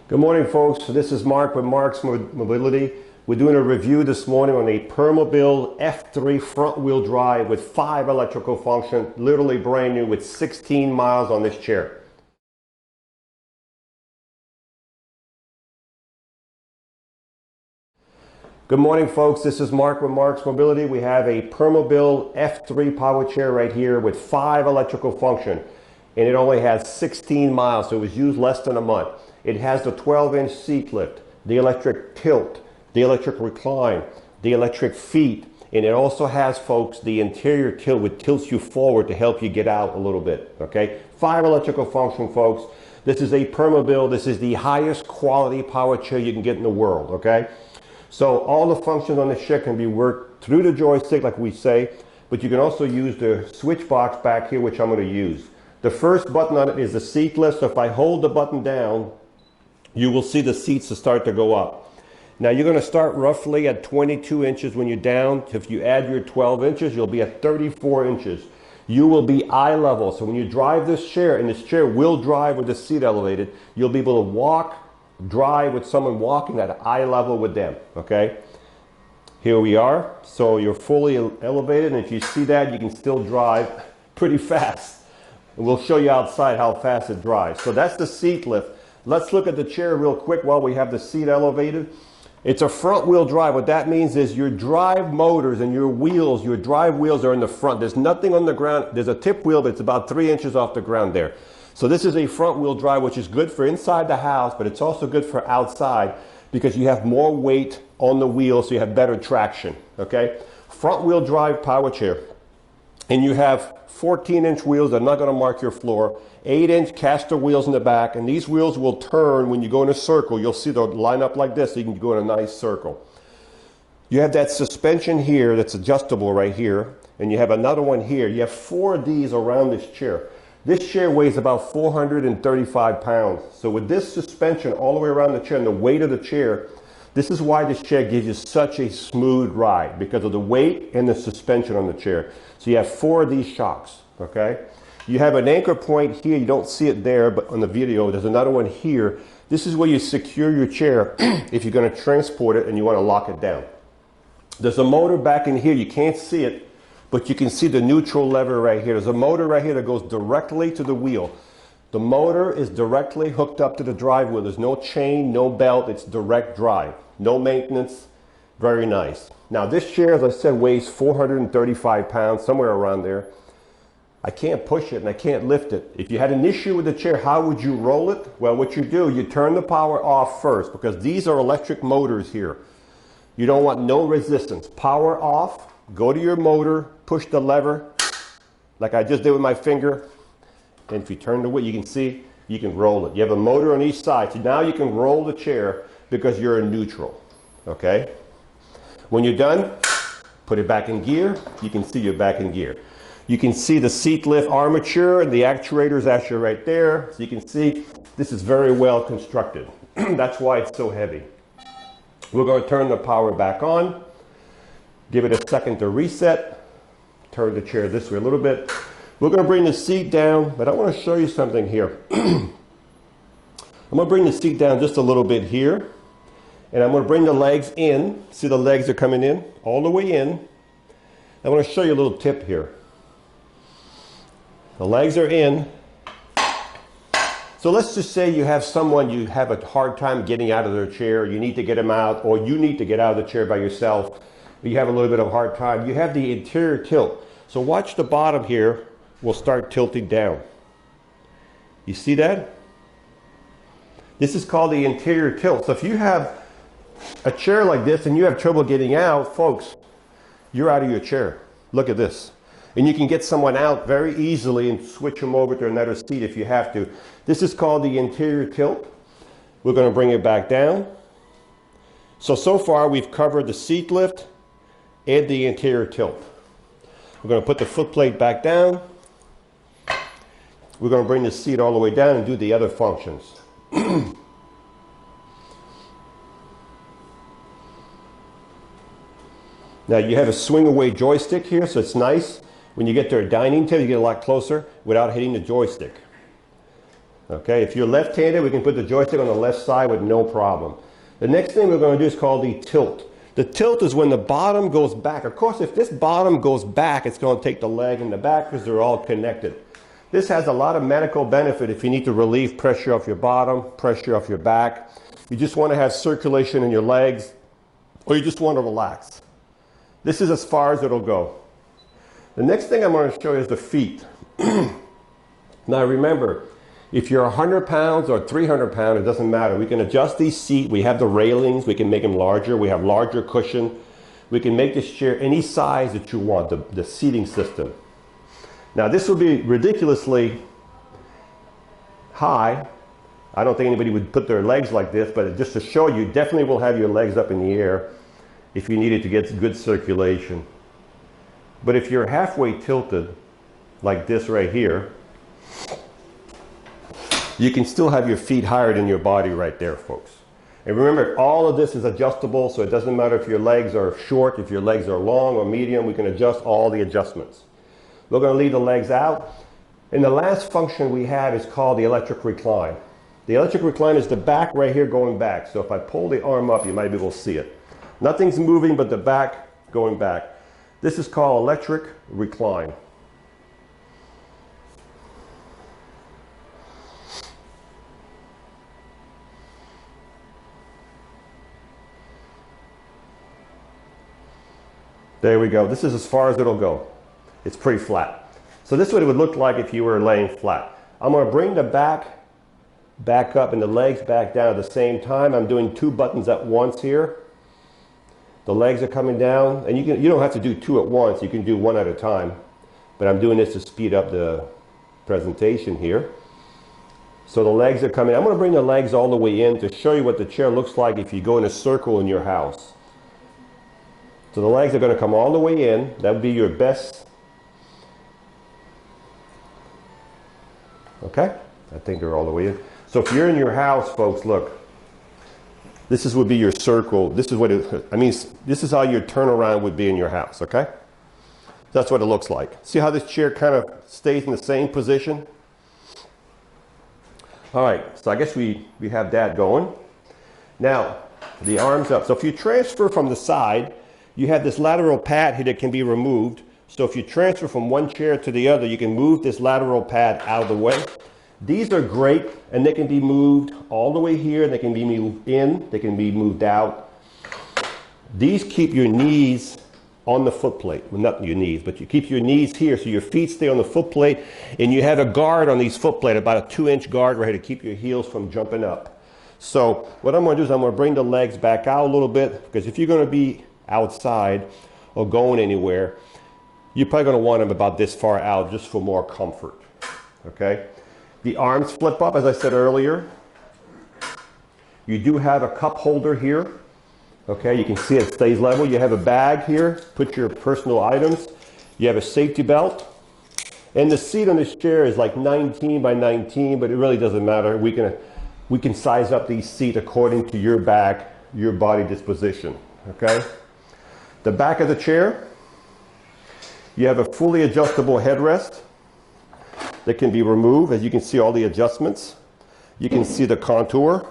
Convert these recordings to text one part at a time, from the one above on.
Good morning, folks. This is Marc with Marc's Mobility. We're doing a review this morning on a Permobil F3 front wheel drive with 5 electrical function, literally brand new with 16 miles on this chair. Good morning, folks. This is Marc with Marc's Mobility. We have a Permobil F3 power chair right here with 5 electrical function, and it only has 16 miles, so it was used less than a month. It has the 12-inch seat lift, the electric tilt, the electric recline, the electric feet, and it also has, folks, the interior tilt, which tilts you forward to help you get out a little bit, okay? 5 electrical function, folks. This is a Permobil. This is the highest quality power chair you can get in the world, okay? So all the functions on this chair can be worked through the joystick, like we say, but you can also use the switch box back here, which I'm going to use. The first button on it is the seat lift, so if I hold the button down, you will see the seats to start to go up. Now you're going to start roughly at 22 inches when you're down. If you add your 12 inches, you'll be at 34 inches. You will be eye level. So when you drive this chair, and this chair will drive with the seat elevated, you'll be able to walk, drive with someone walking at eye level with them, okay? Here we are. So you're fully elevated, and if you see that, you can still drive pretty fast. And we'll show you outside how fast it drives. So that's the seat lift. Let's look at the chair real quick while we have the seat elevated. It's a front wheel drive. What that means is your drive motors and your wheels, your drive wheels are in the front. There's nothing on the ground. There's a tip wheel, but it's about 3 inches off the ground there. So this is a front wheel drive, which is good for inside the house, but it's also good for outside because you have more weight on the wheel, so you have better traction, okay? Front wheel drive power chair. And you have 14-inch wheels that are not going to mark your floor, 8-inch caster wheels in the back, and these wheels will turn when you go in a circle. You'll see they'll line up like this so you can go in a nice circle. You have that suspension here that's adjustable right here, and you have another one here. You have 4 of these around this chair. This chair weighs about 435 pounds. So with this suspension all the way around the chair and the weight of the chair, this is why this chair gives you such a smooth ride, because of the weight and the suspension on the chair. So you have 4 of these shocks, okay? You have an anchor point here. You don't see it there, but on the video, there's another one here. This is where you secure your chair if you're going to transport it and you want to lock it down. There's a motor back in here. You can't see it, but you can see the neutral lever right here. There's a motor right here that goes directly to the wheel. The motor is directly hooked up to the drive wheel. There's no chain, no belt. It's direct drive. No maintenance. Very nice. Now this chair, as I said, weighs 435 pounds, somewhere around there. I can't push it and I can't lift it. If you had an issue with the chair, how would you roll it? Well, what you do, you turn the power off first, because these are electric motors here. You don't want no resistance. Power off, go to your motor, push the lever, like I just did with my finger. And if you turn the wheel, you can see, you can roll it. You have a motor on each side. So now you can roll the chair because you're in neutral, okay? When you're done, put it back in gear. You can see you're back in gear. You can see the seat lift armature and the actuators actually right there. So you can see this is very well constructed. That's why it's so heavy. We're going to turn the power back on. Give it a second to reset. Turn the chair this way a little bit. We're going to bring the seat down, but I want to show you something here. I'm going to bring the seat down just a little bit here. And I'm going to bring the legs in. See, the legs are coming in all the way in. I want to show you a little tip here. The legs are in. So let's just say you have someone, you have a hard time getting out of their chair. You need to get them out, or you need to get out of the chair by yourself. You have a little bit of a hard time. You have the interior tilt. So watch the bottom here. Will start tilting down. You see that? This is called the interior tilt. So if you have a chair like this and you have trouble getting out, folks, you're out of your chair. Look at this. And you can get someone out very easily and switch them over to another seat if you have to. This is called the interior tilt. We're going to bring it back down. So far we've covered the seat lift and the interior tilt. We're going to put the foot plate back down. We're going to bring the seat all the way down and do the other functions. Now you have a swing away joystick here, so it's nice. When you get to a dining table, you get a lot closer without hitting the joystick. Okay, if you're left-handed, we can put the joystick on the left side with no problem. The next thing we're going to do is called the tilt. The tilt is when the bottom goes back. Of course, if this bottom goes back, it's going to take the leg in the back because they're all connected. This has a lot of medical benefit if you need to relieve pressure off your bottom, pressure off your back. You just want to have circulation in your legs, or you just want to relax. This is as far as it'll go. The next thing I'm going to show you is the feet. Now remember, if you're 100 pounds or 300 pounds, it doesn't matter. We can adjust these seats. We have the railings. We can make them larger. We have larger cushion. We can make this chair any size that you want, the seating system. Now this will be ridiculously high. I don't think anybody would put their legs like this, but just to show you, definitely will have your legs up in the air if you needed to get good circulation. But if you're halfway tilted, like this right here, you can still have your feet higher than your body right there, folks. And remember, all of this is adjustable, so it doesn't matter if your legs are short, if your legs are long or medium, we can adjust all the adjustments. We're going to leave the legs out. And the last function we have is called the electric recline. The electric recline is the back right here going back. So if I pull the arm up, you might be able to see it. Nothing's moving but the back going back. This is called electric recline. There we go. This is as far as it'll go. It's pretty flat. So this is what it would look like if you were laying flat. I'm going to bring the back up and the legs back down at the same time. I'm doing 2 buttons at once here. The legs are coming down, and you don't have to do 2 at once. You can do 1 at a time. But I'm doing this to speed up the presentation here. So the legs are coming. I'm going to bring the legs all the way in to show you what the chair looks like if you go in a circle in your house. So the legs are going to come all the way in. That would be your best. Okay, I think they're all the way in. So if you're in your house, folks, look. This would be your circle. This is what this is how your turnaround would be in your house, okay? That's what it looks like. See how this chair kind of stays in the same position? All right, so I guess we have that going. Now, the arms up. So if you transfer from the side, you have this lateral pad here that can be removed. So if you transfer from one chair to the other, you can move this lateral pad out of the way. These are great, and they can be moved all the way here. They can be moved in. They can be moved out. These keep your knees on the foot plate. Well, not your knees, but you keep your knees here so your feet stay on the foot plate, and you have a guard on these foot plate, about a 2-inch guard right here to keep your heels from jumping up. So what I'm going to do is I'm going to bring the legs back out a little bit, because if you're going to be outside or going anywhere, you're probably going to want them about this far out just for more comfort. Okay? The arms flip up, as I said earlier. You do have a cup holder here. Okay, you can see it stays level. You have a bag here, put your personal items. You have a safety belt. And the seat on this chair is like 19 by 19, but it really doesn't matter. We can size up these seats according to your back, your body disposition. Okay? The back of the chair, you have a fully adjustable headrest that can be removed. As you can see all the adjustments. You can see the contour.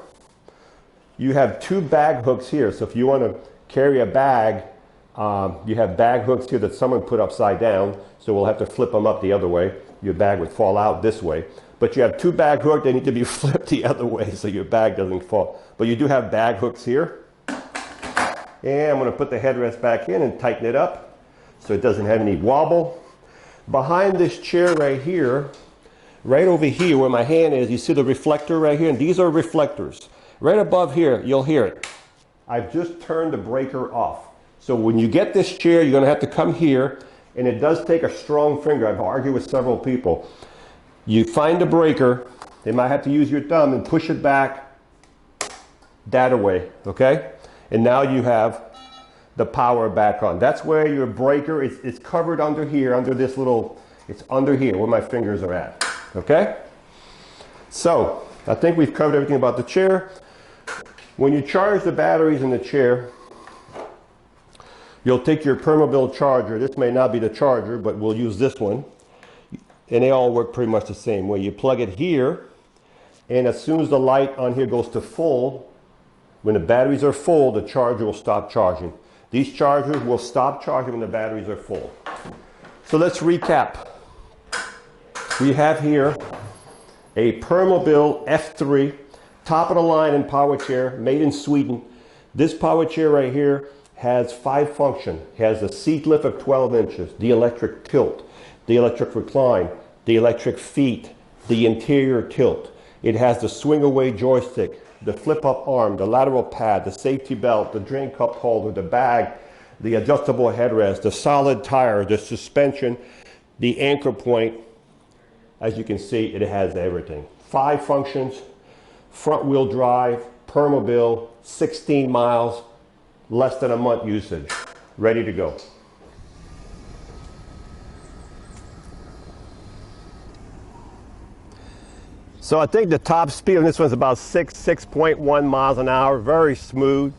You have 2 bag hooks here. So if you want to carry a bag, you have bag hooks here that someone put upside down. So we'll have to flip them up the other way. Your bag would fall out this way. But you have 2 bag hooks. They need to be flipped the other way so your bag doesn't fall. But you do have bag hooks here. And I'm going to put the headrest back in and tighten it up so it doesn't have any wobble. Behind this chair right here, right over here where my hand is, you see the reflector right here? And these are reflectors. Right above here, you'll hear it. I've just turned the breaker off. So when you get this chair, you're going to have to come here, and it does take a strong finger. I've argued with several people. You find the breaker, they might have to use your thumb and push it back that away, okay? And now you have the power back on. That's where your breaker is. It's covered under here, under this little, it's under here where my fingers are at, okay? So I think we've covered everything about the chair. When you charge the batteries in the chair, you'll take your Permobil charger. This may not be the charger, but we'll use this one. And they all work pretty much the same way. You plug it here. And as soon as the light on here goes to full, when the batteries are full, the charger will stop charging. These chargers will stop charging when the batteries are full. So let's recap. We have here a Permobil F3, top of the line in power chair, made in Sweden. This power chair right here has 5 functions. It has a seat lift of 12 inches, the electric tilt, the electric recline, the electric feet, the interior tilt. It has the swing away joystick, the flip up arm, the lateral pad, the safety belt, the drain cup holder, the bag, the adjustable headrest, the solid tire, the suspension, the anchor point. As you can see, it has everything. 5 functions, front wheel drive, Permobil, 16 miles, less than a month usage, ready to go. So I think the top speed on this one's about 6.1 miles an hour, very smooth.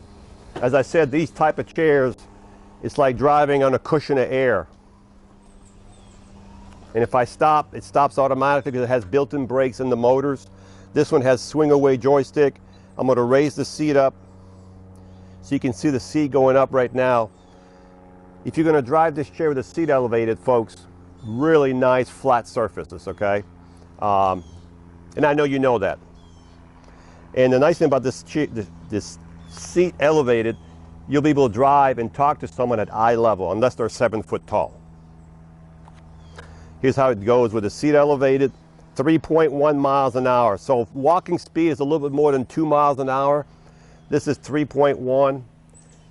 As I said, these type of chairs, it's like driving on a cushion of air. And if I stop, it stops automatically because it has built-in brakes in the motors. This one has swing away joystick. I'm going to raise the seat up so you can see the seat going up right now. If you're going to drive this chair with the seat elevated, folks, really nice flat surfaces, okay? And I know you know that. And the nice thing about this seat elevated, you'll be able to drive and talk to someone at eye level, unless they're 7 foot tall. Here's how it goes with the seat elevated, 3.1 miles an hour. So if walking speed is a little bit more than 2 miles an hour, this is 3.1.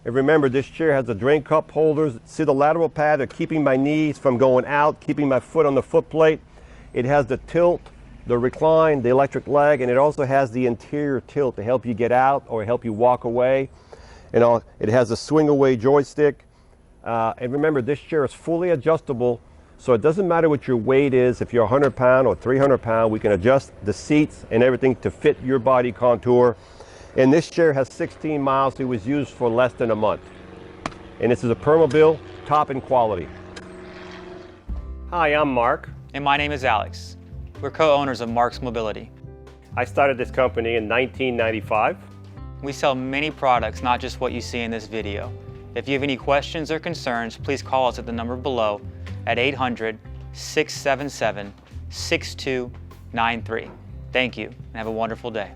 And remember, this chair has the drain cup holders. See the lateral pad are keeping my knees from going out, keeping my foot on the foot plate. It has the tilt, the recline, the electric leg, and it also has the interior tilt to help you get out or help you walk away. And it has a swing away joystick. And remember, this chair is fully adjustable, so it doesn't matter what your weight is. If you're 100 pound or 300 pound, we can adjust the seats and everything to fit your body contour. And this chair has 16 miles. It was used for less than a month. And this is a Permobil, top in quality. Hi, I'm Mark. And my name is Alex. We're co-owners of Marc's Mobility. I started this company in 1995. We sell many products, not just what you see in this video. If you have any questions or concerns, please call us at the number below at 800-677-6293. Thank you, and have a wonderful day.